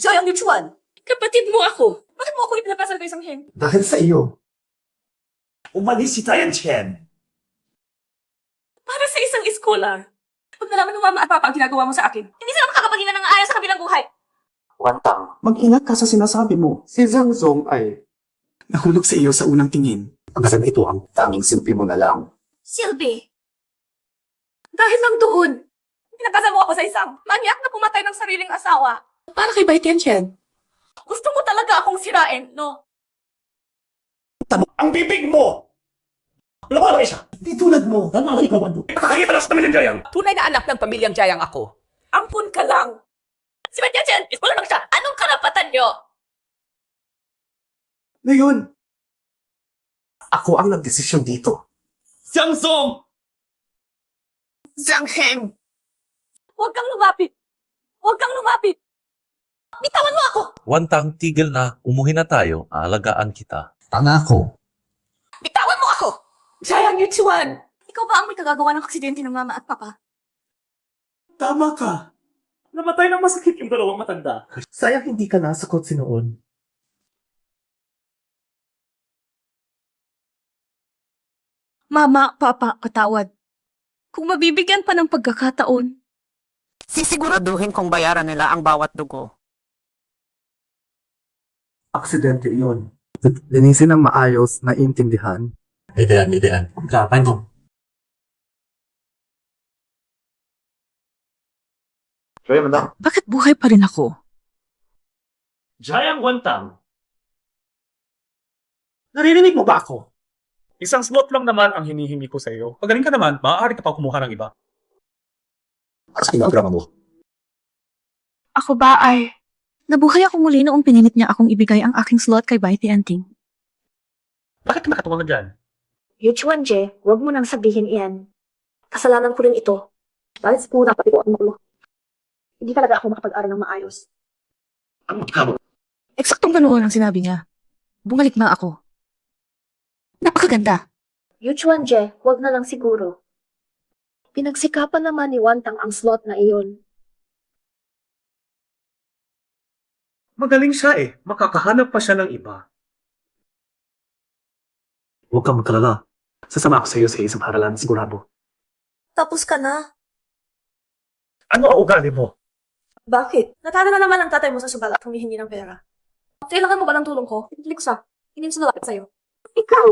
Sayang ni Chuan. Kapatid mo ako. Bakit mo ako ipinapasal kay Sang-heng? Dahil sa iyo. Umalis si Tayan Chen. Para sa isang scholar. Pag nalaman ng mama at papa ang ginagawa mo sa akin, hindi sila makakapaghinga ng ayos sa kabilang buhay. Wantang, mag-ingat ka sa sinasabi mo. Si Zhang Zong ay nahulog sa iyo sa unang tingin. Hanggang ito ang tanging silbi mo na lang. Silbi. Dahil lang doon, pinagkasal mo ako sa isang manyak na pumatay ng sariling asawa. Para kay Bai Tianchen. Gusto mo talaga akong sirain, no? Ang bibig mo! Lumalaki siya! Di tulad mo. Tama ka ikaw, Wando. Nakakakita na sa pamilyang Jayang. Tunay na anak ng pamilyang Jayang ako. Ampun ka lang. Si Bai Tianchen, iskola lang siya. Anong karapatan nyo? Ngayon, ako ang nagdesisyon dito. Xiang Song! Zhang Heng! Huwag kang lumapit. Huwag kang lumapit. Bitawan mo ako. Wantang, tigil na. Umuwi na tayo. Aalagaan kita. Tanga ko. Bitawan mo ako. Sayang ni Chuan. Ikaw ba ang may kagagawa ng aksidente ng mama at papa? Tama ka. Namatay ng masakit yung dalawang matanda. Sayang hindi ka nasa kotse noon. Mama, papa, katawad. Kung mabibigyan pa ng pagkakataon, Sisiguraduhin kong bayaran nila ang bawat dugo. Aksidente iyon. Linisin ng maayos na intindihan. Idean. Kapan mo. Kaya man bakit buhay pa rin ako? Jayang Wantang. Naririnig mo ba ako? Isang slot lang naman ang hinihingi ko sa iyo. Pagaling ka naman, maaari ka pa kumuha ng iba. Sa kinograma mo. Ako ba ay... Nabuhay ako muli noong pinilit niya akong ibigay ang aking slot kay Bai Tianting. Bakit ka nakatuwang na dyan? Yu Chuan-je, huwag mo nang sabihin iyan. Kasalanan ko rin ito. Dahil sa pura pati ko ang makulo. Hindi talaga ako makapag-aral ng maayos. Ang magkamo. Eksaktong ganoon ang sinabi niya. Bumalik na ako. Napakaganda. Yu Chuan-je, huwag na lang siguro. Pinagsikapan naman ni Wantang ang slot na iyon. Magaling siya eh. Makakahanap pa siya ng iba. Huwag kang magkalala. Sasama ako sa iyo sa isang haralan, sigurado. Tapos ka na. Ano ang ugali mo? Bakit? Natalo na naman ang tatay mo sa sugal at humihingi ng pera. Kailangan mo ba ng tulong ko? Hindi ko siya. Hindi ko lapit sa'yo. Ikaw!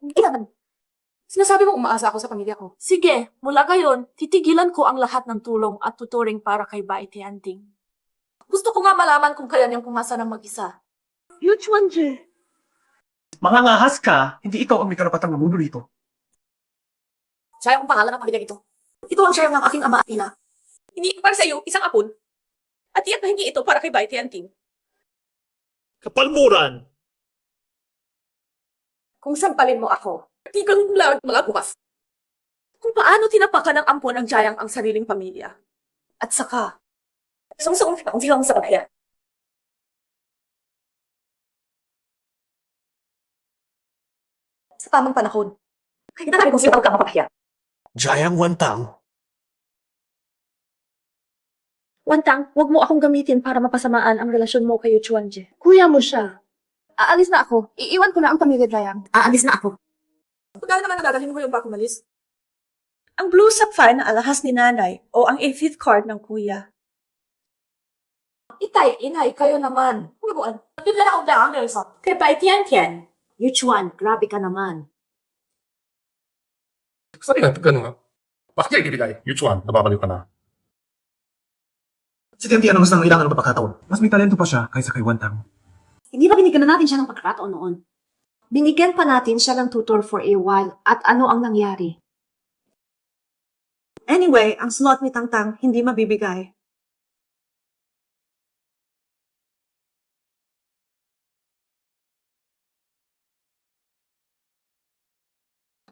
Hindi naman. Sinasabi mo umaasa ako sa pamilya ko. Sige, mula ngayon, titigilan ko ang lahat ng tulong at tuturing para kay Bai Tianting. Gusto ko nga malaman kung kaya niyang pumasa ng mag-isa. Yu Chuan-je. Mangangahas ka, hindi ikaw ang may karapatang mamuno rito. Siya ang pangalan ng pamilyang ito. Ito ang siya ng aking ama at ina. Hindi para sa iyo, isang apon. At iyak na hindi ito para kay Bai Tianting. Kapalmuran! Kung sampalin mo ako, di kang lang mga bukas. Kung paano tinapakan ng ampon ng Jayang ang sariling pamilya. At saka, sungsong ang silang sa kanya. Sa tamang panahon, kita namin kung sino ang magkakapahiya. Jayang Wantang. Wantang, huwag mo akong gamitin para mapasamaan ang relasyon mo kay Yu Chuan-je. Kuya mo siya. Aalis na ako. Iiwan ko na ang pamilya Jayang. Aalis na ako. Pagkala naman nadadalhin mo yung bago malis. Ang blue sapphire na alahas ni nanay o ang 8th card ng kuya. Itay, inay, kayo naman. Huwag bigla na akong daan, Nelson. Kay Bai Tiantian. Yu Chuan, grabe ka naman. Saan nga, ganun nga. Bakit niya ibibigay? Yuchuan, nababaliw ka na. Si Tiantian ang mas nangailangan ng pagkakataon. Mas may talento pa siya kaysa kay Wantang. Hindi ba binigyan na natin siya ng pagkakataon noon? Binigyan pa natin siya ng tutor for a while at ano ang nangyari? Anyway, ang slot ni Tangtang hindi mabibigay.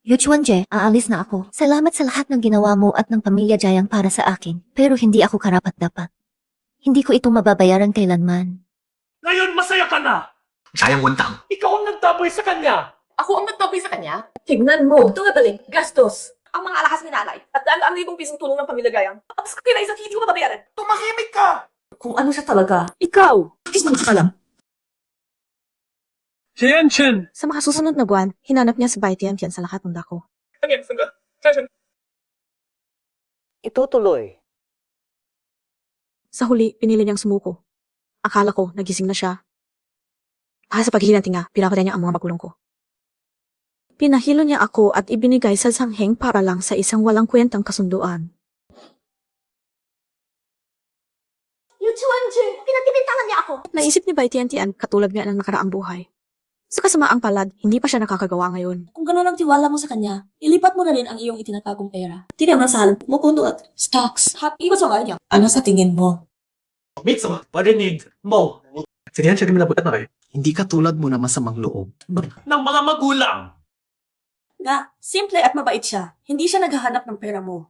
Yu Chuan-je, aalis na ako. Salamat sa lahat ng ginawa mo at ng pamilya Jayang para sa akin. Pero hindi ako karapat-dapat. Hindi ko ito mababayaran kailanman. Ngayon masaya ka na! Jayang Wantang. Ikaw ang nagtaboy sa kanya! Ako ang nagtopi sa kanya? Tignan mo, ito nga balik, gastos. ang mga alahas ni nanay at daan-daan libong pisong tulong ng pamilya Gayang. Tapos kinaisang hindi ko mababayaran. Tumahimik ka! Kung ano siya talaga, ikaw, kiss naman ka lang. Tianchen! Sa mga susunod na buwan, hinanap niya si Bai Tiantian sa lahat ng dako. Itutuloy. Sa huli, pinili niyang sumuko. Akala ko, nagising na siya. Dahil sa paghihilanti nga, pinapatay niya ang mga magulang ko. Pinahilo niya ako at ibinigay sa sangheng para lang sa isang walang kwentang kasunduan. Yuchuanje, pinagtibintangan niya ako. Naisip ni Bai Tiantian katulad nga ng nakaraang buhay. Sa kasamaang palad, hindi pa siya nakakagawa ngayon. Kung gano'n ang tiwala mo sa kanya, ilipat mo na rin ang iyong itinatagong pera. Tingnan mo sa halip mo kundo at stocks. At iwas mo niya. Ano sa tingin mo? Mitsu, parinig mo Si Tianchen minabutan na Hindi ka tulad mo na masamang loob. ng mga magulang. Nga, simple at mabait siya. Hindi siya naghahanap ng pera mo.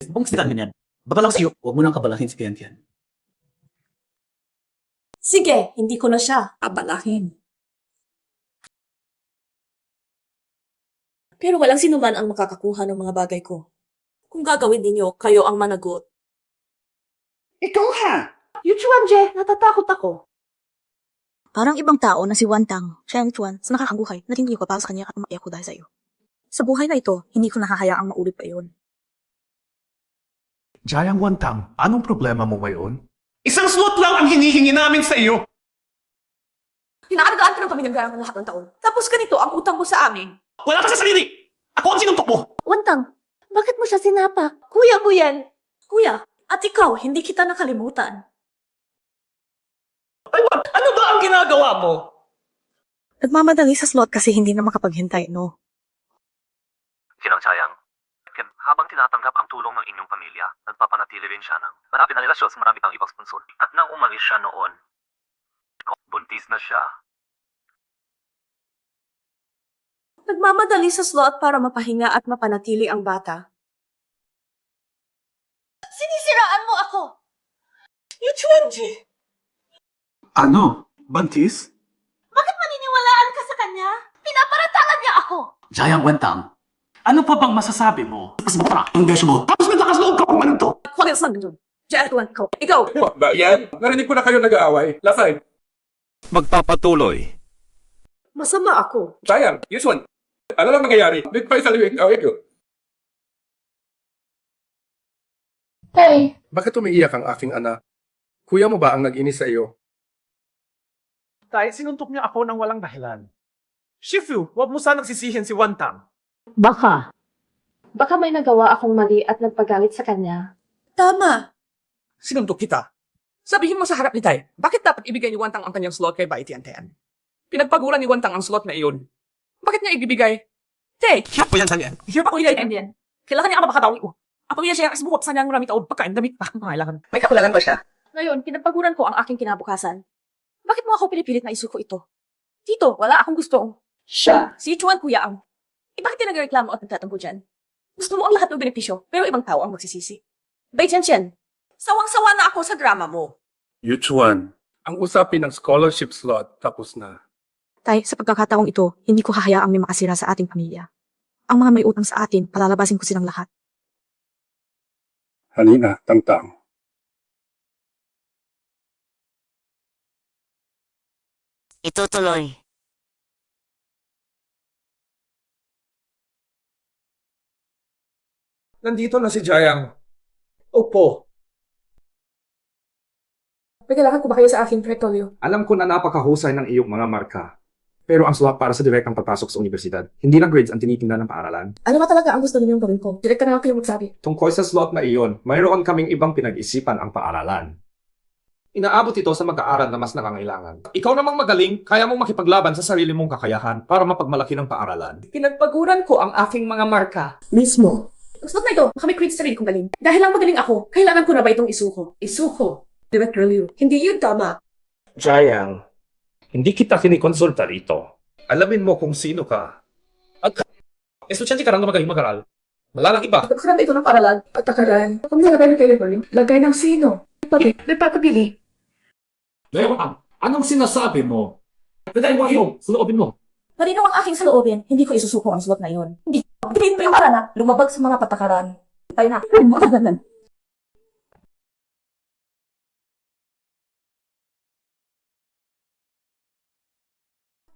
Kung sila ganyan, babalang sa'yo, huwag mo nang kabalahin si Tianchen. Sige, hindi ko na siya abalahin. Pero walang sino man ang makakakuha ng mga bagay ko. Kung gagawin ninyo, kayo ang managot. Ikaw ha! Yuchuanje, natatakot ako. Parang ibang tao na si Wantang, Cheng Chuan, sa nakakabuhay, natindiyo ko para sa kanya at umakiyak ko dahil sa iyo. Sa buhay na ito, hindi ko nahahayaang maulit pa iyon. Jayang Wantang, anong problema mo ngayon? Isang slot lang ang hinihingi namin sa iyo. Pinakalagaan ka ng pamilyang Gayang lahat ng taon. Tapos ganito ang utang mo sa amin. Wala ka sa sarili! Ako ang sinuntok mo! Wantang, bakit mo siya sinapak? Kuya mo yan. Kuya, at ikaw, hindi kita nakalimutan. Ano ba ang ginagawa mo? Nagmamadali sa slot kasi hindi na makapaghintay, no? Sinang sayang. Habang tinatanggap ang tulong ng inyong pamilya, nagpapanatili rin siya ng marami na relasyon sa marami pang ibang sponsor. At nang umalis siya noon, buntis na siya. Nagmamadali sa slot para mapahinga at mapanatili ang bata. Sinisiraan mo ako! Yuchuanje! Ano? Bantis? Bakit maniniwalaan ka sa kanya? Pinaparatangan niya ako! Jayang Wentang, ano pa bang masasabi mo? Mas mura ang beso mo. Tapos may lakas loob ka kung anong to. Huwag yung sandin dun. Diyan ko. Ikaw! Ba yan? Narinig ko na kayo nag-aaway. Lasay. Magpapatuloy. Masama ako. Jayang, Yusuan. Ano lang nangyayari? Big pa isa liwing. Away ko. Hey! Bakit umiiyak ang aking anak? Kuya mo ba ang nag-inis sa iyo? Tay, sinuntok niya ako ng walang dahilan. Shifu, huwag mo sanang sisihin si Wantang. Baka. Baka may nagawa akong mali at nagpagalit sa kanya. Tama! Sinuntok kita. Sabihin mo sa harap ni Tay, bakit dapat ibigay ni Wantang ang kanyang slot kay Bai Tiantian? Pinagpagulan ni Wantang ang slot na iyon. Bakit niya ibibigay? Tay! Hirap po yan sa'yo. Hirap ako ilay yan. Kailangan niya ang mabakatawi ko. Ang pamilya siya ang isbuhok sa niyang maraming taon pagkain damit pa ang pangailangan. May kakulangan ba siya? Ngayon, pinagpaguran ko ang aking kinabukasan. Bakit mo ako pinipilit na isuko ito? Tito, wala akong gustong. Siya. Si Chuan Kuya ang. Bakit yung nagreklamo at nagtatampo dyan? Gusto mo ang lahat ng benepisyo, pero ibang tao ang magsisisi. Bai Tiantian, sawang-sawa na ako sa drama mo. Yuchuan, ang usapin ng scholarship slot tapos na. Tay, sa pagkakataong ito, hindi ko hahayaang may makasira sa ating pamilya. Ang mga may utang sa atin, palalabasin ko silang lahat. Halina, Tangtang. Itutuloy. Nandito na si Jayang. Opo. May kailangan ko ba kayo sa aking portfolio? Alam ko na napakahusay ng iyong mga marka. Pero ang slot para sa direktang papasok sa universidad, hindi lang grades ang tinitingnan ng paaralan. Ano ba talaga ang gusto ninyong gawin ko? Direct ka na lang kayo magsabi. Tungkol sa slot na iyon, mayroon kaming ibang pinag-isipan ang paaralan. Inaabot ito sa mag-aaral na mas nakangailangan. Ikaw namang magaling, kaya mong makipaglaban sa sarili mong kakayahan para mapagmalaki ng paaralan. Pinagpaguran ko ang aking mga marka. Mismo. Ang slot na ito, baka may create sarili kong galing. Dahil lang magaling ako, kailangan ko na ba itong isuko? Isuko. Direct review. Hindi yun tama. Jayang, hindi kita kinikonsulta rito. Alamin mo kung sino ka. At estudyante ka lang na magaling mag-aral. Wala lang iba. Pagkakarami ito ng paralan at takaran. Kung nilagay ng delivery, lagay ng sino. Nagpapabili. Anong sinasabi mo? Pwede mo yung suloobin mo. Marino ang aking saloobin, hindi ko isusuko ang slot na iyon. Hindi ko. Tingin mo yung para na lumabag sa mga patakaran. Tayo na.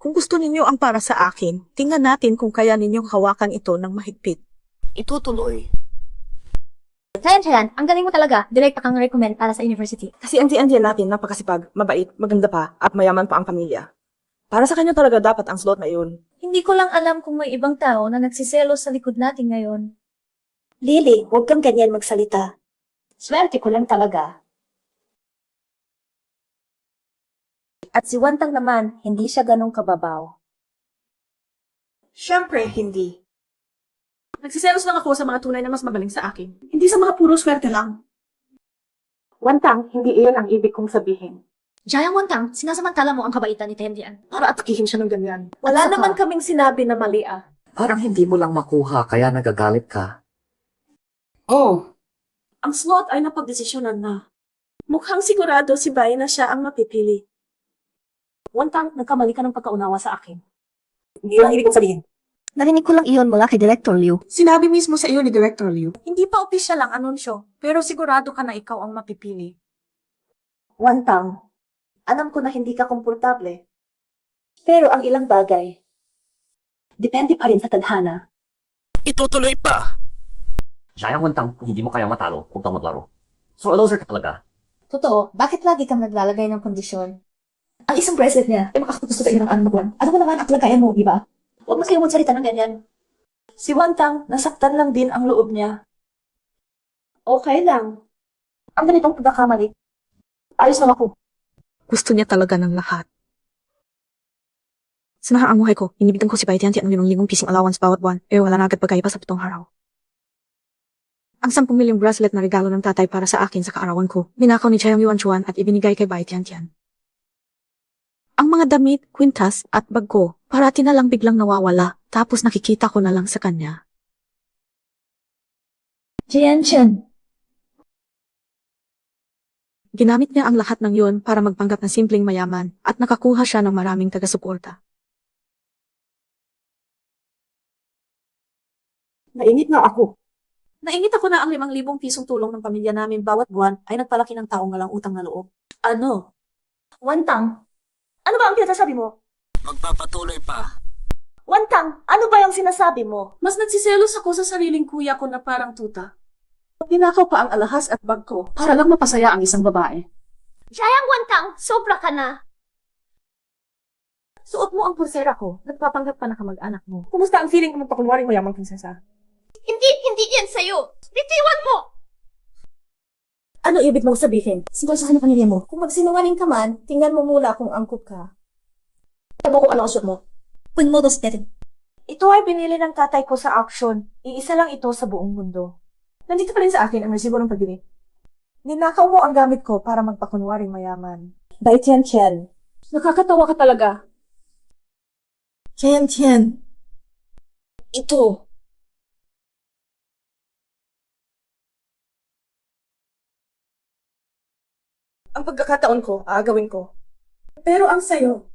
Kung gusto ninyo ang para sa akin, tingnan natin kung kaya ninyong hawakan ito ng mahigpit. Itutuloy. Chayan, ang galing mo talaga. Direct kang recommend para sa university. Kasi ang Angel natin napakasipag, mabait, maganda pa, at mayaman pa ang pamilya. Para sa kanya talaga dapat ang slot na iyon. Hindi ko lang alam kung may ibang tao na nagsiselos sa likod natin ngayon. Lily, huwag kang ganyan magsalita. Swerte ko lang talaga. At si Wantang naman, hindi siya ganong kababaw. Siyempre, hindi. Nagsiselos lang ako sa mga tunay na mas magaling sa akin. Hindi sa mga puro swerte lang. Wantang, hindi iyon ang ibig kong sabihin. Jayang Wantang, sinasamantala mo ang kabaitan ni Tendian. Para atakihin siya ng ganyan. Wala naman kaming sinabi na mali ah. Parang hindi mo lang makuha kaya nagagalit ka. Oh. Ang slot ay napagdesisyonan na. Mukhang sigurado si Bai na siya ang mapipili. Wantang, nagkamali ka ng pagkaunawa sa akin. Hindi lang ibig kong sabihin. Narinig ko lang iyon mula kay Director Liu. Sinabi mismo sa iyo ni Director Liu. Hindi pa opisyal ang anunsyo, pero sigurado ka na ikaw ang mapipili. Wantang, alam ko na hindi ka komportable. Pero ang ilang bagay, depende pa rin sa tadhana. Itutuloy pa. Sayang Wantang, kung hindi mo kaya matalo, huwag kang maglaro. So, a loser ka talaga. Totoo, bakit lagi kang naglalagay ng kondisyon? Ang isang bracelet niya ay makakagusto sa ilang anuman. Ano mo naman ang kalagayan mo, di ba? Huwag mas kayo magsalita ng ganyan. Si Wantang, nasaktan lang din ang loob niya. Okay lang. Ang ganitong pagkakamali. Ayos lang ako. Gusto niya talaga ng lahat. Sa nahaanguhay ko, inibitan ko si Baitian ang linong-lingong pising allowance bawat buwan, wala na agad pagkaya pa sa 7 araw. Ang 10 milyong bracelet na regalo ng tatay para sa akin sa kaarawan ko, ninakaw ni Chayang Yuan at ibinigay kay Baitian. Ang mga damit, kwintas at bag ko, parati na lang biglang nawawala, tapos nakikita ko na lang sa kanya. Jian-chen, Ginamit niya ang lahat ng yun para magpanggap na simpleng mayaman at nakakuha siya ng maraming taga-suporta. Nainit nga ako. Nainit ako na ang 5,000 pisong tulong ng pamilya namin bawat buwan ay nagpalaki ng taong walang utang na loob. Ano? Wantang, ano ba ang pinagsasabi mo? Magpapatuloy pa. Wantang, ano ba yung sinasabi mo? Mas nagsiselos ako sa sariling kuya ko na parang tuta. Ninakaw pa ang alahas at bag ko para lang mapasaya ang isang babae. Jayang Wantang, sobra ka na. Suot mo ang pulsera ko, nagpapanggap pa na kamag-anak mo. Kumusta ang feeling mo magpakunwaring mayamang prinsesa? Hindi yan sa'yo. Bitiwan mo! Ano ibig mong sabihin? Sino sa ng pamilya mo? Kung magsinungaling ka man, tingnan mo muna kung angkop ka. Sabi ko ano ang suot mo? Punmodos natin. Ito ay binili ng tatay ko sa auction. Iisa lang ito sa buong mundo. Nandito pa rin sa akin ang resibo ng pagbili. Ninakaw mo ang gamit ko para magpakunwaring mayaman. Baitian Chen. Nakakatawa ka talaga. Tian. Ito. Ang pagkakataon ko, aagawin ko. Pero ang sayo,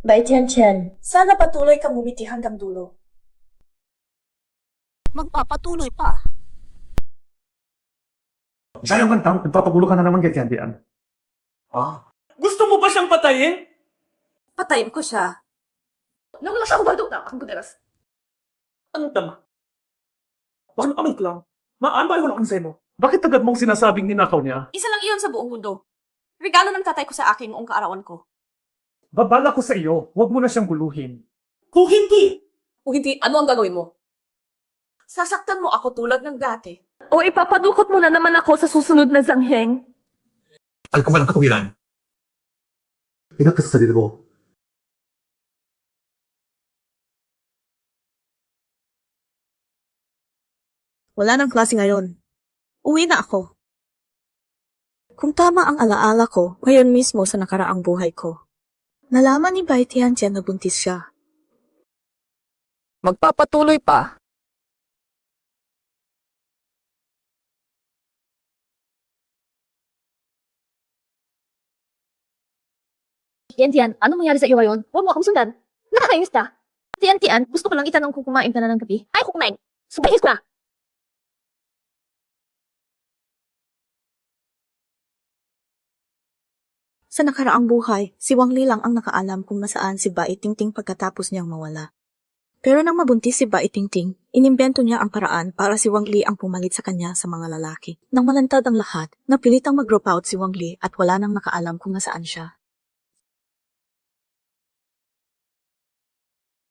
Baitian Chen. sana patuloy kang umiti hanggang dulo. Magpapatuloy pa. Sayang Wantang, nagpapagulo ka na naman kay Tiandian. Gusto mo ba siyang patayin? Patayin ko siya. Nawala siya ako baldo na akong buderas. Anong tama? Bakit nakamit lang? Maambay ko lang ang semo. Bakit agad mong sinasabing ninakaw niya? Isa lang iyon sa buong mundo. Regalo ng tatay ko sa akin noong kaarawan ko. Babala ko sa iyo, huwag mo na siyang guluhin. Kung hindi, ano ang gagawin mo? Sasaktan mo ako tulad ng dati. O ipapadukot mo na naman ako sa susunod na zangheng. Alam ka ba ng katuwiran? Ingat ka sa sarili mo. Wala nang klase ngayon. Uwi na ako. Kung tama ang alaala ko, ngayon mismo sa nakaraang buhay ko. Nalaman ni Baitian na buntis siya. Magpapatuloy pa. Yan, ano mangyari sa iyo ngayon? Huwag mo akong sundan. Nakakainis ka. Tian-tian, gusto ko lang itanong kung kumain ka na ng gabi. Ay, kung kumain. Subayis ka. Sa nakaraang buhay, si Wang Li lang ang nakaalam kung nasaan si Bai Tingting pagkatapos niyang mawala. Pero nang mabuntis si Bai Tingting, inimbento niya ang paraan para si Wang Li ang pumalit sa kanya sa mga lalaki. Nang malantad ang lahat, napilitang mag-drop out si Wang Li at wala nang nakaalam kung nasaan siya.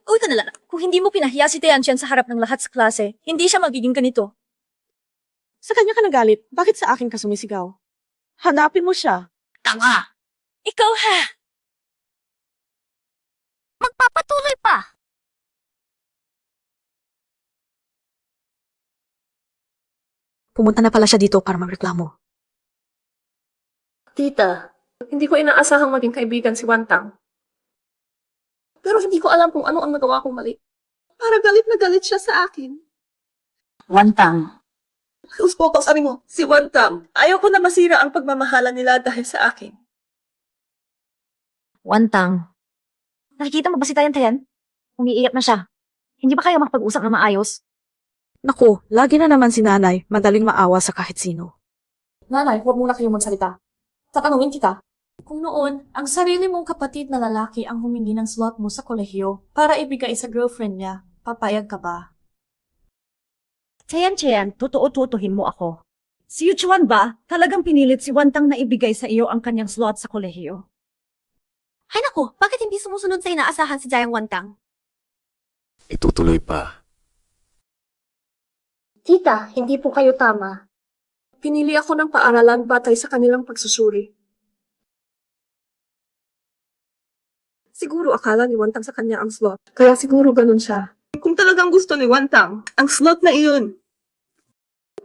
Uy ka na lang. Kung hindi mo pinahiya si Tiantian sa harap ng lahat sa klase, hindi siya magiging ganito. Sa kanya ka nagalit, bakit sa akin ka sumisigaw? Hanapin mo siya. Tanga! Ikaw ha! Magpapatuloy pa. Pumunta na pala siya dito para magreklamo. Tita, hindi ko inaasahang maging kaibigan si Wantang. Pero hindi ko alam kung ano ang nagawa kong mali. Para galit na galit siya sa akin. Wantang. Uspo sabi mo, si Wantang. Ayaw ko na masira ang pagmamahala nila dahil sa akin. Wantang. Nakikita mo ba si Tayan-Tayan? Umiiyak na siya. Hindi ba kayo makapag-usap na maayos? Naku, lagi na naman si nanay, madaling maawa sa kahit sino. Nanay, huwag muna kayong magsalita. Tatanungin kita. Kung noon, ang sarili mong kapatid na lalaki ang humingi ng slot mo sa kolehiyo para ibigay sa girlfriend niya, papayag ka ba? Tian-Tian, totoo-totohin mo ako. Si Yuchuan ba talagang pinilit si Wantang na ibigay sa iyo ang kanyang slot sa kolehiyo? Ay naku, bakit hindi sumusunod sa inaasahan si Jayang Wantang? Itutuloy pa. Tita, hindi po kayo tama. Pinili ako ng paaralan batay sa kanilang pagsusuri. Siguro akala ni Wantang sa kanya ang slot, kaya siguro ganun siya. Kung talagang gusto ni Wantang, ang slot na iyon.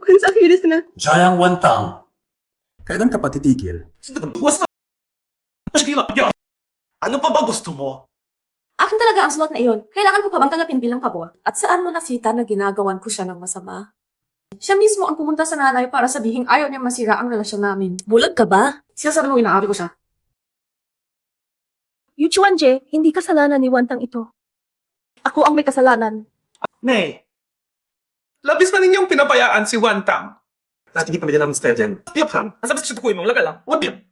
Kung sa kilis na. Jayang Wantang. Kailan ka pa titigil? What's up? Ano pa ba gusto mo? Akin talaga ang slot na iyon. Kailangan ko pa bang tanggapin bilang pabor? At saan mo nakita na ginagawan ko siya ng masama? Siya mismo ang pumunta sa nanay para sabihin ayaw niya masira ang relasyon namin. Bulag ka ba? Sinasabi mo inaari ko siya. Yuchuan Je, hindi kasalanan ni Wantang ito. Ako ang may kasalanan. Nay, labis na ninyong pinabayaan si Wantang. Natigit na din namin style dyan. Tiyap ham, ang sabit sa tukoy mo, laga lang. What yun?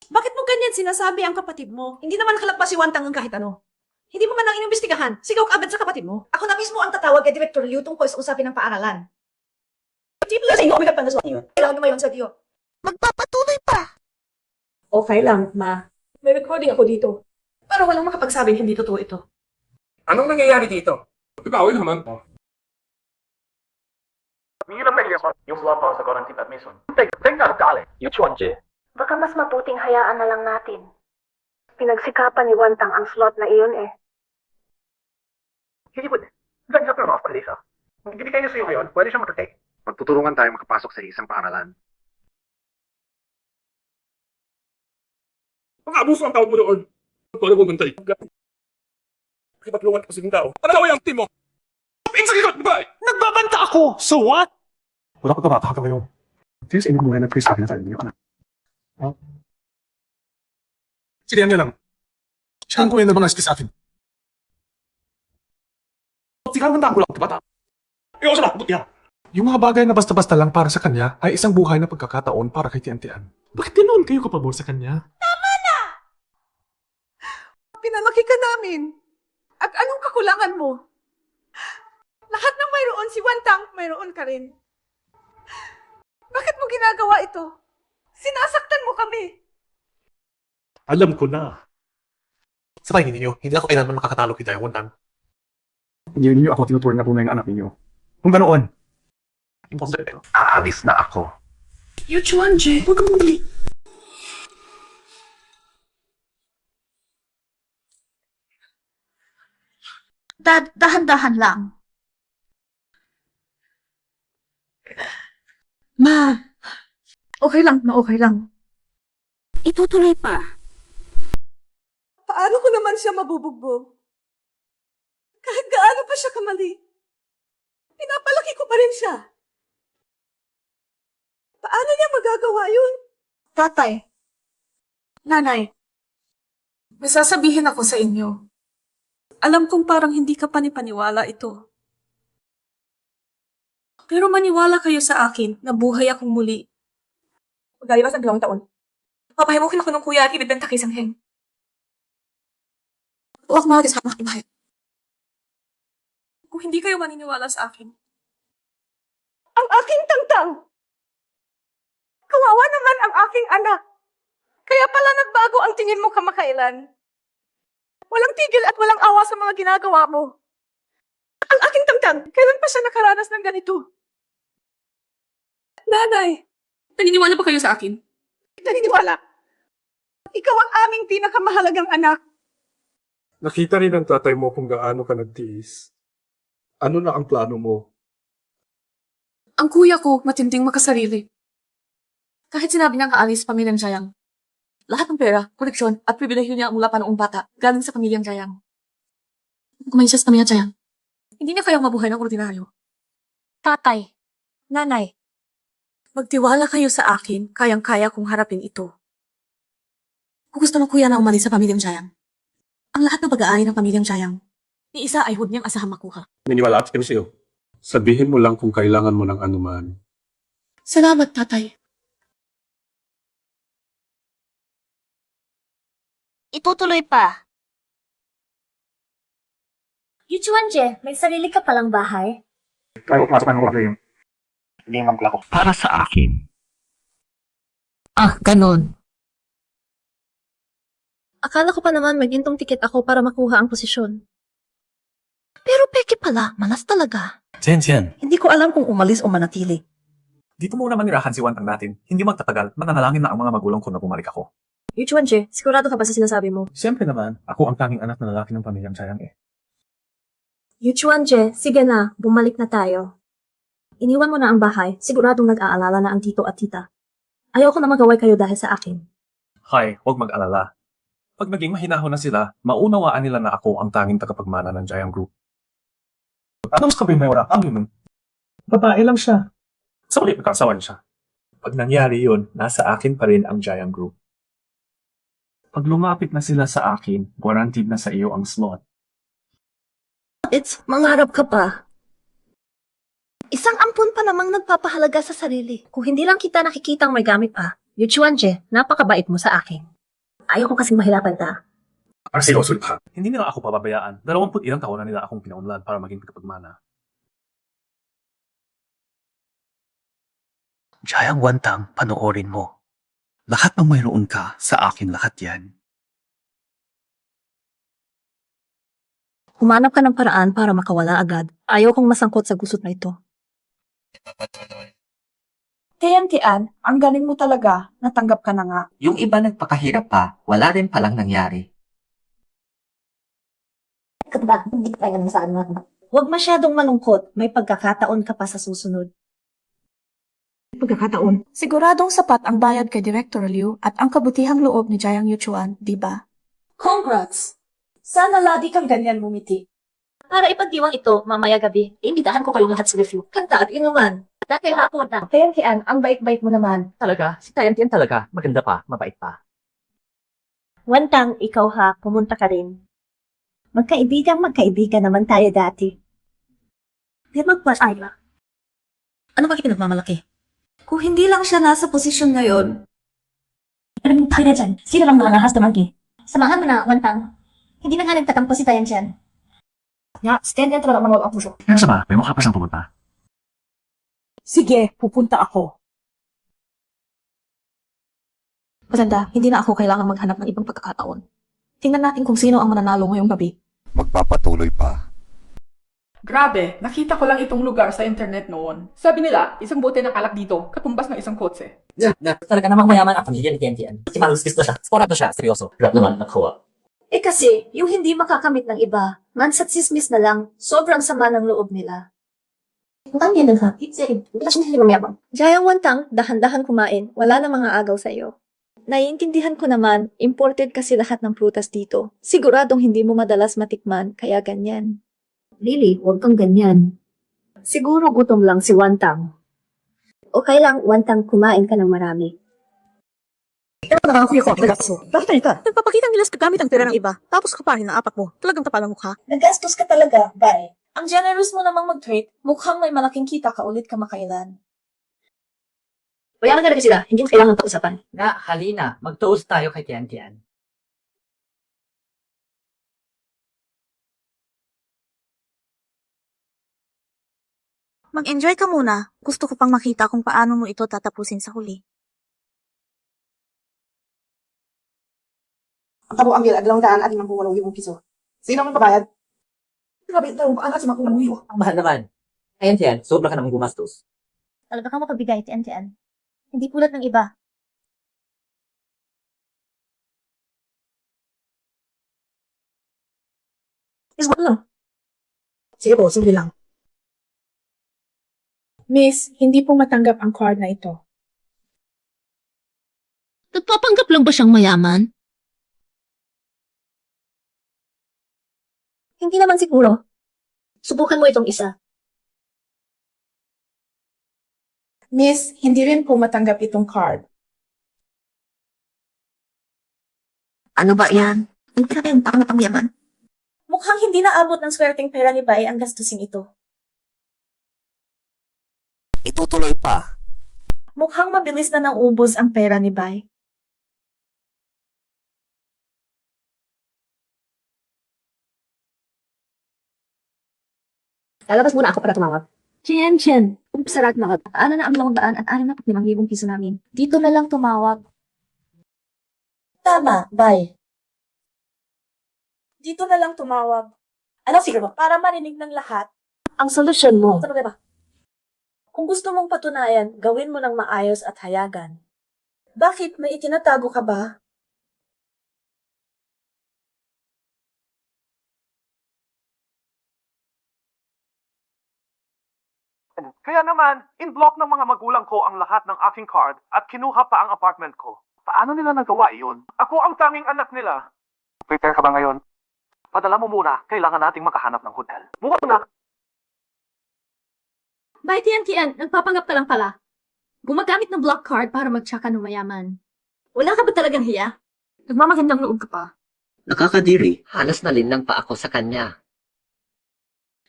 Bakit mo ganyan sinasabi ang kapatid mo? Hindi naman kalagpas si Wantang ang kahit ano. Hindi mo man lang inimbestigahan. Sigaw ka agad sa kapatid mo. Ako na mismo ang tatawag kay Director Liu tungkol sa usapin ng paaralan. Di ba sa iyo, umigat pa na sa iyo. Kailangan naman yun sa iyo. Magpapatuloy pa. Okay lang, ma. May recording ako dito. Para walang makapagsabing hindi totoo ito. Anong nangyayari dito? Ikaw, naman. Yung flop sa quarantine admission. Tingnan ka, Yuchuan Je. Baka mas mabuting hayaan na lang natin. Pinagsikapan ni Wantang ang slot na iyon eh. Hindi pwede. Ganyan ka off pwede siya. Kung ibigay niya sa iyo ngayon, pwede siya matutake. Magtutulungan tayo makapasok sa isang paaralan. Ang abuso ang tawag mo doon. Pwede mo gantay. Pakipagluwan kasi ng tao. Ano ang team mo? Sa likod, ba? Nagbabanta ako! So what? Wala ka kabata ka ngayon. Tiyos, hindi mo na nag-praise sa akin na tayo. Silihan niya lang. Siya ang kuya na bang naspis sa akin. Sigawan na ako lang, bata. Ikaw sa lakot niya. Yung mga bagay na basta-basta lang para sa kanya ay isang buhay na pagkakataon para kay Tian-Tian. Bakit ganoon kayo kapabor sa kanya? Pinalaki ka namin. At anong kakulangan mo? Lahat ng mayroon si Wantang, mayroon ka rin. Bakit mo ginagawa ito? Sinasaktan mo kami. Alam ko na. Sa tingin ninyo, hindi ako kailanman makakatalo kay Jayang Wantang. Hindi niyo ako tinuturing na tunay ng anak ninyo. Kung ganoon, Imposible. aalis na ako. Yuchuan Je, huwag kang muli. Dahan-dahan lang. Ma, okay lang, okay lang. Itutuloy pa. Paano ko naman siya mabubugbog? Kahit gaano pa siya kamali, pinapalaki ko pa rin siya. Paano niya magagawa yun? Tatay. Nanay. May sasabihin ako sa inyo. Alam kong parang hindi ka panipaniwala ito. Pero maniwala kayo sa akin na buhay akong muli. Magalipas ang 2 taon. Papahimukin ako ng kuya at ibibenta kay Sangheng. Huwag mahal sa aking bahay. Kung hindi kayo maniniwala sa akin. Ang aking tangtang! Kawawa naman ang aking anak. Kaya pala nagbago ang tingin mo kamakailan. Walang tigil at walang awa sa mga ginagawa mo. Ang aking tangtang, kailan pa siya nakaranas ng ganito? Nanay, naniniwala ba kayo sa akin? Naniniwala. Ikaw ang aming pinakamahalagang anak. Nakita rin ng tatay mo kung gaano ka nagtiis. Ano na ang plano mo? Ang kuya ko, matinding makasarili. Kahit sinabi niyang aalis sa pamilyang Jayang, lahat ng pera, koleksyon, at pribilehyo niya mula pa noong bata, galing sa pamilyang Jayang. Kumain siya sa pamilyang Jayang. Hindi niya kayang mabuhay ng ordinaryo. Tatay, nanay, Magtiwala kayo sa akin, kayang-kaya kong harapin ito. Kung gusto ng kuya na umalis sa pamilyang Jayang, ang lahat ng pag-aari ng pamilyang Jayang, ni isa ay huwag niyang asahang makuha. Niniwala ako sa'yo. Sabihin mo lang kung kailangan mo ng anuman. Salamat, tatay. Itutuloy pa. Yuchuan-je, may sarili ka palang bahay? Para sa akin, Ah, ganun. akala ko pa naman magintong tikit ako para makuha ang posisyon. Pero peke pala, malas talaga. Jen, Hindi ko alam kung umalis o manatili. dito muna manirahan si Wantang natin. Hindi magtatagal, mananalangin na ang mga magulang ko na bumalik ako. Yuchuan-je, sigurado ka ba sa sinasabi mo? Siyempre naman, ako ang tanging anak na lalaki ng pamilyang Jayang eh. Yuchuan-je, sige na, bumalik na tayo. Iniwan mo na ang bahay, siguradong nag-aalala na ang tito at tita. Ayoko na magaway kayo dahil sa akin. Hay, huwag mag-alala. Pag naging mahinahon na sila, maunawaan nila na ako ang tanging tagapagmana ng Jayang Group. Ano mas kabing mayora? Ang yun? Babae lang siya. Sa ulit, magkasawan siya. Pag nangyari yun, nasa akin pa rin ang Jayang Group. Pag lumapit na sila sa akin, guaranteed na sa iyo ang slot. It's mangarap ka pa. Isang ampun pa namang nagpapahalaga sa sarili. Kung hindi lang kita nakikitang may gamit pa, Yuchuan-je, napakabait mo sa akin. Ayaw ko kasing mahirapan ta. Seryoso pa. Hindi nila ako pababayaan. 21 taon na nila akong pinaunlad para maging tagapagmana. Jayang Wantang, panoorin mo. Lahat ng mayroon ka, sa akin lahat yan. Humanap ka ng paraan para makawala agad. Ayaw kong masangkot sa gusot na ito. Tian, ang galing mo talaga. Natanggap ka na nga. Yung iba nagpakahirap pa, wala rin palang nangyari. Huwag masyadong malungkot. May pagkakataon ka pa sa susunod. Pagkakataon. Siguradong sapat ang bayad kay Director Liu at ang kabutihang loob ni Jayang Yuchuan, di ba? Congrats! Sana lagi kang ganyan bumiti. Para ipagdiwang ito, mamaya gabi, imbitahan ko kayong lahat sa review. Kanta at inuman. Dati hapon na. Tian, ang bait-bait mo naman. Talaga? Si Tian talaga. Maganda pa, mabait pa. Wantang, ikaw ha, pumunta ka rin. Magkaibigan naman tayo dati. Di magpasaya. Ano ba pinagmamalaki? Kung hindi lang siya nasa posisyon ngayon, Alam tayo na dyan. Sino lang nakangahas naman eh? Samahan mo na, Wantang. Hindi na nga nagtatampo si Tayan dyan. Nga, stand yan talaga manual ang puso. Kaya ba, may mukha pa siyang pumunta. Sige, pupunta ako. Maganda, hindi na ako kailangan maghanap ng ibang pagkakataon. Tingnan natin kung sino ang mananalo ngayong gabi. Magpapatuloy pa. Grabe, nakita ko lang itong lugar sa internet noon. Sabi nila, isang bote ng alak dito, katumbas ng isang kotse. Talaga namang mayaman ang pamilya ni Tian. Si Maluskis na siya. Sporado siya, seryoso. Grab naman, nakuha. Eh kasi, yung hindi makakamit ng iba, mansat sismis na lang, sobrang sama ng loob nila. Ang yan ha? Jayang Wantang, dahan-dahan kumain. Wala na mga agaw sa'yo. Naiintindihan ko naman, imported kasi lahat ng prutas dito. Siguradong hindi mo madalas matikman, kaya ganyan. Lily, huwag kang ganyan. Siguro gutom lang si Wantang. Okay lang, Wantang, kumain ka ng marami. Nakakakuya ko, nagagaso. Bakit ka? Nagpapakita ang gilas gamit ang pera ng iba. Tapos kaparin na apat mo. Talagang kapal ang mukha. Nagastos ka talaga, bye. Ang generous mo namang mag-trade, mukhang may malaking kita ka ulit kamakailan. Bayaran talaga sila, hindi mo kailangan pausapan. Nga, halina. Mag-toast tayo kay Tian Tian. Mag-enjoy ka muna. Gusto ko pang makita kung paano mo ito tatapusin sa huli. Ang kabo ang gilad, 200 at 50 piso. Sino ang babayad? Grabe, daw, ang kasi makuha. Ang mahal naman. Ayan, Tian. Sobra ka namang gumastos. Talaga kang makabigay, tian-tian. Hindi pulad ng iba. Is what lang? Sige po, simple lang. Miss, hindi po matanggap ang card na ito. Nagpapanggap lang ba siyang mayaman? Hindi naman siguro. Subukan mo itong isa. Miss, hindi rin po matanggap itong card. Ano ba yan? Ang grabe ang takang na pangyaman. Mukhang hindi naabot ng swerteng pera ni Bai ang gastusin ito. Itutuloy pa. Mukhang mabilis na nang ubos ang pera ni Bai. Lalabas muna ako para tumawag. Chen, umpsarat na ka. Ano na ang 200 at 65,000 piso namin. Dito na lang tumawag. Tama, Bai. Dito na lang tumawag. Ano siguro? Para marinig ng lahat. Ang solusyon mo. Ano ba? Kung gusto mong patunayan, gawin mo ng maayos at hayagan. Bakit? May itinatago ka ba? Kaya naman, in-block ng mga magulang ko ang lahat ng aking card at kinuha pa ang apartment ko. Paano nila nagawa iyon? Ako ang tanging anak nila. Prepare ka ba ngayon? Padala mo muna, kailangan nating makahanap ng hotel. Muna! Bay, tian, nagpapanggap ka lang pala. Gumagamit ng block card para magtsaka ng mayaman. Wala ka ba talagang hiya? Nagmamagandang loob ka pa. Nakakadiri. Halos nalinlang pa ako sa kanya.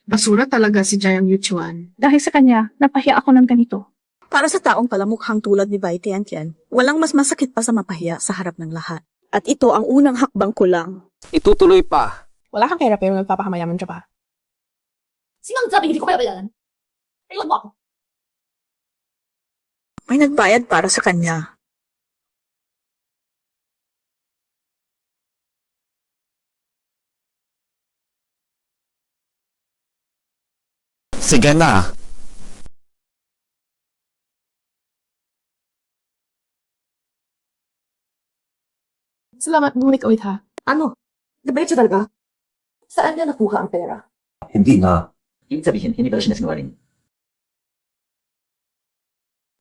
Basura talaga si Jiang Yuchuan. Dahil sa kanya, napahiya ako ng ganito. Para sa taong palamukhang tulad ni Bai Tian Tian, walang mas masakit pa sa mapahiya sa harap ng lahat. At ito ang unang hakbang ko lang. Itutuloy pa. Wala kang pera pero nagpapakamayaman ka pa. Sino ang sabi hindi ko kaya bayaran? Ayun mo ako. May nagbayad para sa kanya. Sige na. Salamat, bumalik ulit ha. Ano? Nabayad siya talaga? Saan niya nakuha ang pera? Hindi nga. Ibig sabihin, hindi pala siya nasinungaling.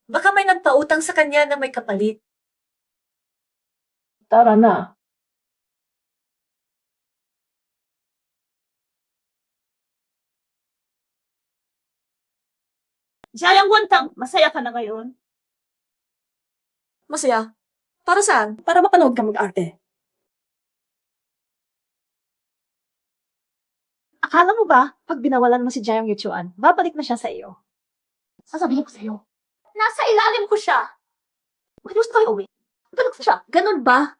Baka may nagpautang sa kanya na may kapalit. Tara na. Jayang Wantang, masaya ka na ngayon? Masaya? Para saan? Para mapanood ka mag-arte. Akala mo ba, pag binawalan mo si Jayang Yuchuan, babalik na siya sa iyo? Sasabihin ko sa iyo. Nasa ilalim ko siya. Pwede gusto kayo uwi. Tulog siya. Ganun ba?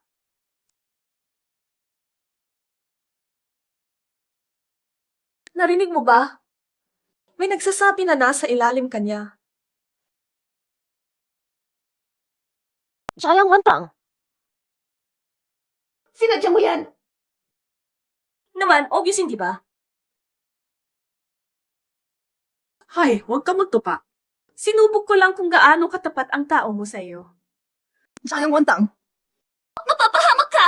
Narinig mo ba? May nagsasabi na nasa ilalim kanya. Jayang Wantang. Sinadya mo yan. Naman, obvious hindi ba? Hay, huwag ka magtupa. Sinubok ko lang kung gaano katapat ang tao mo sa iyo. Sayang Wantang. Mapapahamak ka!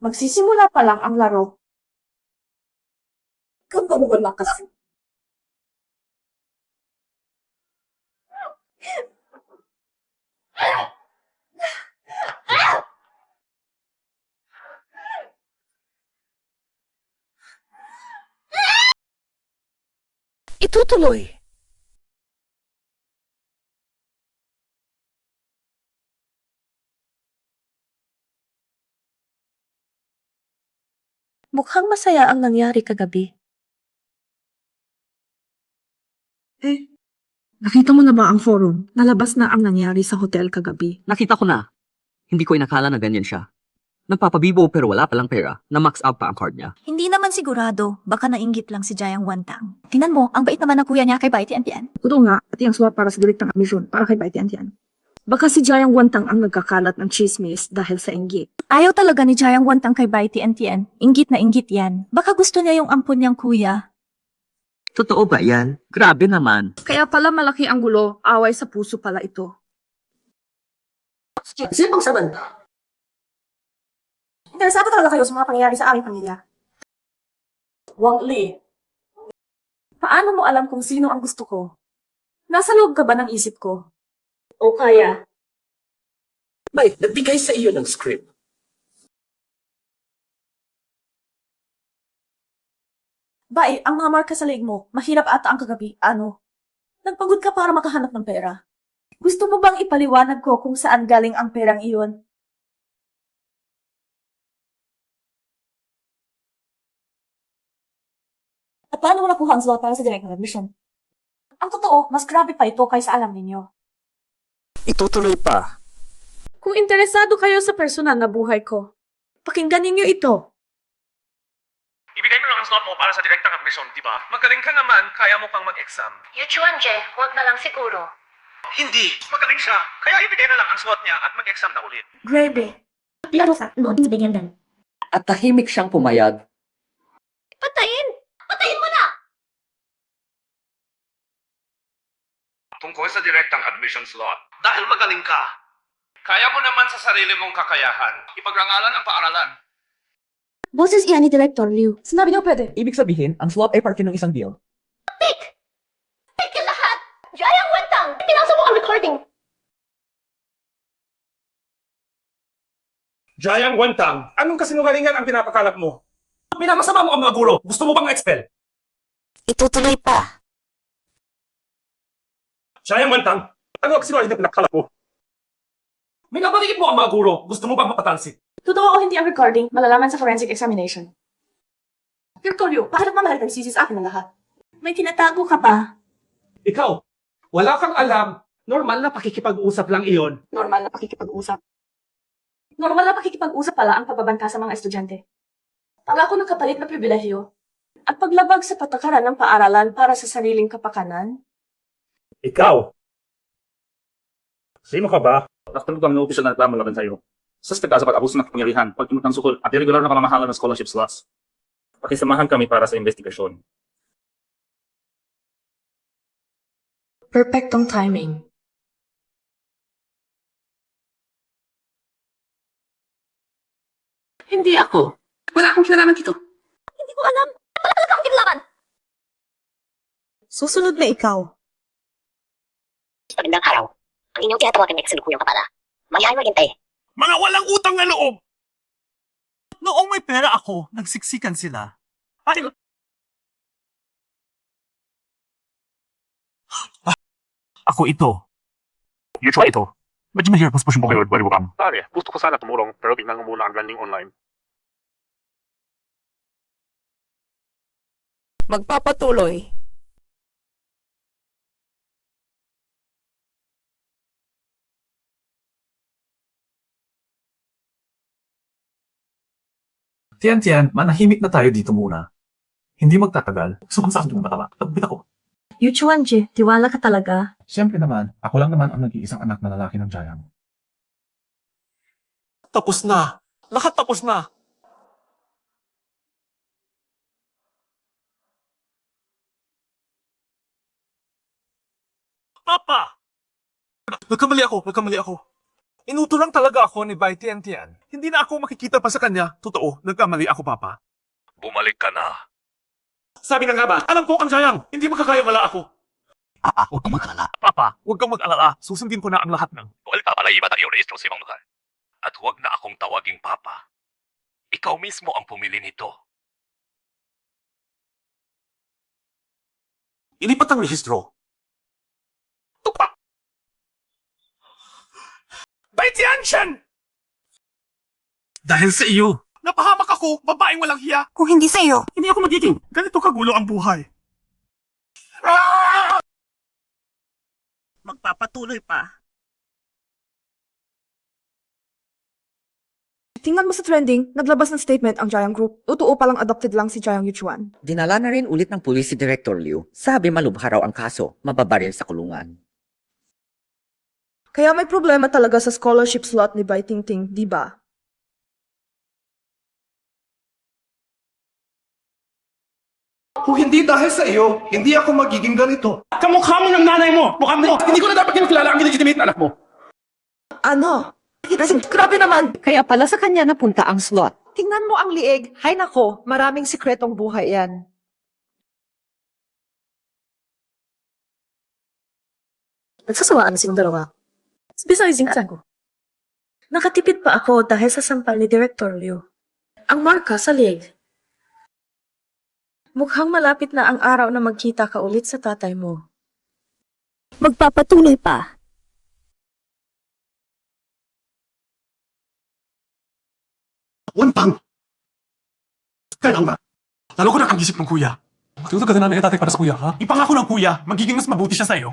Magsisimula pa lang ang laro. Kung kamukula kasi. Itutuloy. Mukhang masaya ang nangyari kagabi. Nakita mo na ba ang forum? Nalabas na ang nangyari sa hotel kagabi. Nakita ko na. Hindi ko inakala na ganyan siya. Nagpapabibo pero wala palang pera. Na-max out pa ang card niya. Hindi naman sigurado. Baka nainggit lang si Jayang Wantang. Tingnan mo, ang bait naman ng kuya niya kay Bai Tian. Oo nga, at yung slot para sa direktang admission para kay Bai Tian. Baka si Jayang Wantang ang nagkakalat ng chismis dahil sa inggit. Ayaw talaga ni Jayang Wantang kay Bai Tian. Inggit na inggit yan. Baka gusto niya yung ampon niyang kuya. Totoo ba yan? Grabe naman. Kaya pala malaki ang gulo, away sa puso pala ito. Sino pang saban? Interesado talaga kayo sa mga pangyayari sa aming pamilya. Wang Li, paano mo alam kung sino ang gusto ko? Nasa loob ka ba ng isip ko? O kaya? May, nagbigay sa iyo ng script. Bai, ang mga marka sa leeg mo, mahirap ata ang kagabi. Ano? Nagpagod ka para makahanap ng pera. Gusto mo bang ipaliwanag ko kung saan galing ang perang iyon? At paano mo nakuha ang slot para sa direct admission? Ang totoo, mas grabe pa ito kaysa alam ninyo. Itutuloy pa. Kung interesado kayo sa personal na buhay ko, pakinggan ninyo ito. Ibigay mo lang ang slot mo para sa direktang admission, di ba? Magaling ka naman, kaya mo pang mag-exam. Yuchuan, Je. Huwag na lang siguro. Hindi, magaling siya. Kaya ibigay na lang ang slot niya at mag-exam na ulit. Grabe. At tahimik siyang pumayag. Patayin! Patayin mo na! Tungkol sa direktang admission slot. Dahil magaling ka. Kaya mo naman sa sarili mong kakayahan. Ipagrangalan ang paaralan. Boses iyan ni Director Liu. Sinabi niyo pwede. Ibig sabihin, ang slot ay parte ng isang deal. Fake yung lahat! Jayang Wantang! Pinasa mo ang recording! Jayang Wantang, anong kasinungalingan ang pinapakalat mo? Minamasama mo ang mga guro. Gusto mo bang expel? Itutuloy pa. Jayang Wantang, ano ang kasinungalingan ang pinapakalat mo? Minabaligid mo ang mga guro. Gusto mo bang mapatalsik? Totoo o hindi ang recording, malalaman sa forensic examination. Director Liu, bakit mamahalit ang sisi sa akin ng lahat? May tinatago ka pa. Ikaw, wala kang alam. Normal na pakikipag-usap lang iyon. Normal na pakikipag-usap. Normal na pakikipag-usap pala ang pagbabangka sa mga estudyante. Pangako ng kapalit na pribilehyo at paglabag sa patakaran ng paaralan para sa sariling kapakanan. Ikaw? Sino ka ba? Nakatulog kami ng opisyal na reklamo laban sa'yo. Suspect ka sa pag-abuso ng kapangyarihan, pag-imot ng sukol, at irregular na pamamahala ng scholarship slots. Pakisamahan kami para sa investigasyon. Perfectong timing. Hindi ako. Wala akong kinalaman dito. Hindi ko alam. Wala talaga akong kinalaman. Susunod na ikaw. Magandang araw. Ang inyong tinatawagan ay kasalukuyang kapala. Mayayain maghintay. Mga walang utang na loob! Noong may pera ako, nagsiksikan sila. Ay! Ako ito. Yuchua ito. Medyo mahirap mas pusin mo kayo at bari bukam. Pare, gusto ko sana tumulong, pero tingnan mo muna ang landing online. Magpapatuloy. Tiyan, manahimik na tayo dito muna. Hindi magtatagal. Gusto kong saan yung matama. Tagbit ako. Yuchuan, Je. Tiwala ka talaga. Siyempre naman, ako lang naman ang nag-iisang anak na lalaki ng Jayang. Tapos na. Lahat tapos na. Papa! Nagkamali ako. Inuto lang talaga ako ni Bai Tian. Hindi na ako makikita pa sa kanya. Totoo, nagkamali ako, Papa. Bumalik ka na. Sabi na nga ba, alam ko ang sayang. Hindi makakaya wala ako. Huwag kang mag-alala. Papa, huwag kang mag-alala. Susundin ko na ang lahat ng... Huwag ka pala iba tayo rehistro sa ibang lugar. At huwag na akong tawaging papa. Ikaw mismo ang pumili nito. Ilipat ang rehistro. Tupa! Bai Tian! Dahil sa iyo, Napahamak ako, babaeng walang hiya. Kung hindi sa iyo, Hindi ako magiging. Ganito kagulo ang buhay. magpapatuloy pa. Tingnan mo sa trending, naglabas ng statement ang Jiang Group. Totoo palang adopted lang si Jiang Yuchuan. Dinala na rin ulit ng pulis si Director Liu. Sabi malubha raw ang kaso, mababaril sa kulungan. Kaya may problema talaga sa scholarship slot ni Bai Tingting, di ba? Kung hindi dahil sa iyo, hindi ako magiging ganito. Kamukha mo ng nanay mo. Mukha mo. Hindi ko na dapat kinakilala ang illegitimate na anak mo. Ano? Grabe naman! Kaya pala sa kanya napunta ang slot. Tingnan mo ang liig. Hay nako, maraming sikretong buhay yan. Nagsasawaan na silang dalawa. Besides, zingasan ko. Nakatipid pa ako dahil sa sampal ni Director Liu. Ang marka sa leg. Mukhang malapit na ang araw na magkita ka ulit sa tatay mo. Magpapatuloy pa. Wantang! Kailang ba? Lalo ko nakagisip ng kuya. Matuto ka na namin tatay para sa kuya, ha? Ipangako ng kuya, magiging mas mabuti siya sa'yo.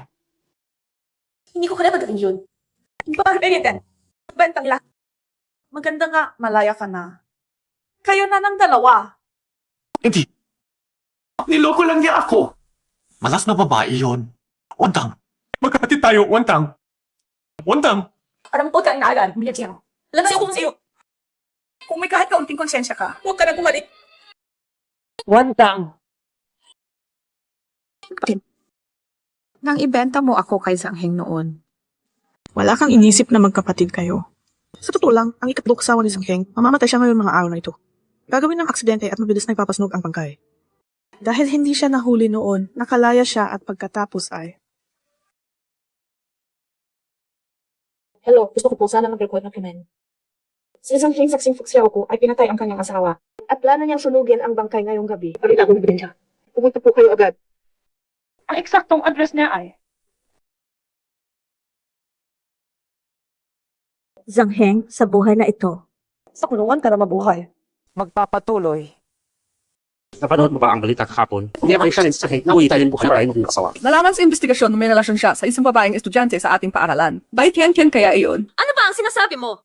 Hindi ko kaya magawin yun. Bakit yan? Bentang lang. Maganda nga, malaya ka na. Kayo na ng dalawa. Hindi. Niloko lang niya ako. Malas na babae yon. Wantang. Magkapatid tayo, Wantang. Wantang. Aram ko tayo na agad. Biyak siya. Alam sa'yo kung sa'yo. Kung may kahit kaunting konsensya ka, huwag ka na bumalik. Wantang. Nang ibenta mo ako kay Zangheng noon, wala kang inisip na magkapatid kayo. Sa totoo lang, ang ikatlong kasawa ni Zangheng, mamamatay siya ngayon mga araw na ito. Gagawin ng aksidente at mabilis na ipapasnog ang bangkay. Dahil hindi siya nahuli noon, nakalaya siya at pagkatapos ay... Hello, gusto ko po sana mag-record ng krimen. Si Zangheng saksing fuksyaw ko ay pinatay ang kanyang asawa at plano niyang sunugin ang bangkay ngayong gabi. Pakita ko ng ebidensya. Pumunta po kayo agad. Ang eksaktong address niya ay... Zangheng, sa buhay na ito. Sa kulungan ka na mabuhay. Magpapatuloy. Napanood mo ba ang balita kahapon? Hindi ako siya sa hate. Nauwi tayo ng buhay para yung kasawa. Nalaman sa investigasyon na may relasyon siya sa isang babaeng estudyante sa ating paaralan. By Tian kaya iyon? Ano ba ang sinasabi mo?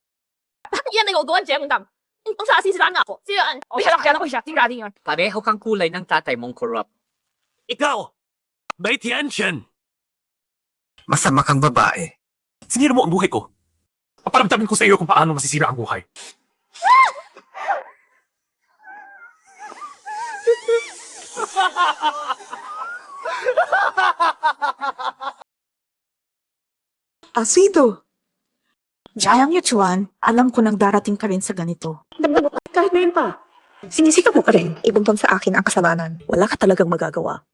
Bakit yan nag-uguan, Jemundam? Ang sasisiraan na ako. Siraan. O siya lang, kaya na ko siya. Tingrading yun. Pareho kang kulay ng tatay mong corrupt. Ikaw! Bai Tianchen! Masama kang babae. Sinira mo ang buhay ko. Paparamdamin ko sa iyo kung paano masisira ang buhay. Asido! Jiang Yuchuan, alam ko nang darating ka rin sa ganito. Kahit ngayon pa. Sinisita mo ka rin. Ibumbang sa akin ang kasalanan. Wala ka talagang magagawa.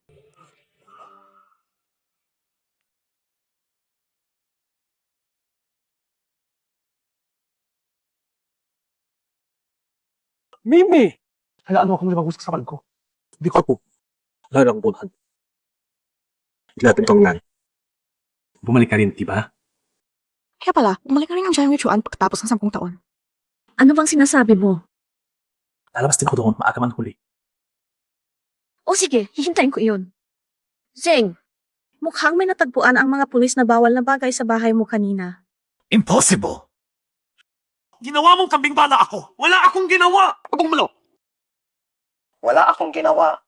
Mimi! Hayaan mo akong lumagos sa kapalan ko. Hindi ko ako. Larang bunhan. Lahat kang nan. Bumalik ka rin, diba? Kaya pala, umalik na rin ang Jiang Yuchuan pagkatapos ng 10 taon. Ano bang sinasabi mo? Lalabas din ako doon, maaga man huli. O sige, hihintayin ko iyon. Zeng, mukhang may natagpuan ang mga pulis na bawal na bagay sa bahay mo kanina. Impossible! Ginawa mong kambing bala ako! Wala akong ginawa! Huwag malo! Wala akong ginawa.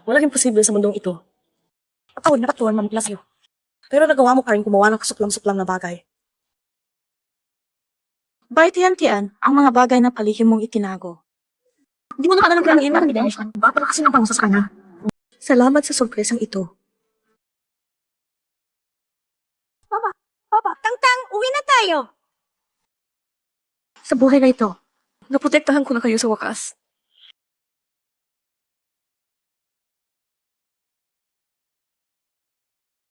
Walang imposible sa mundong ito. Ako, nakatuan mamipila sa'yo. Pero nagawa mo pa rin gumawa ng kasuklam-suklam na bagay. Bai Tian, ang mga bagay na palihim mong itinago. Hindi mo nakala ng plano yun, Dennis. Baka pala kasi ng pangusa sa kanya. Salamat sa sorpresang ito. Papa, Tangtang, uwi na tayo. Sa buhay na ito, Naprotektahan ko na kayo sa wakas.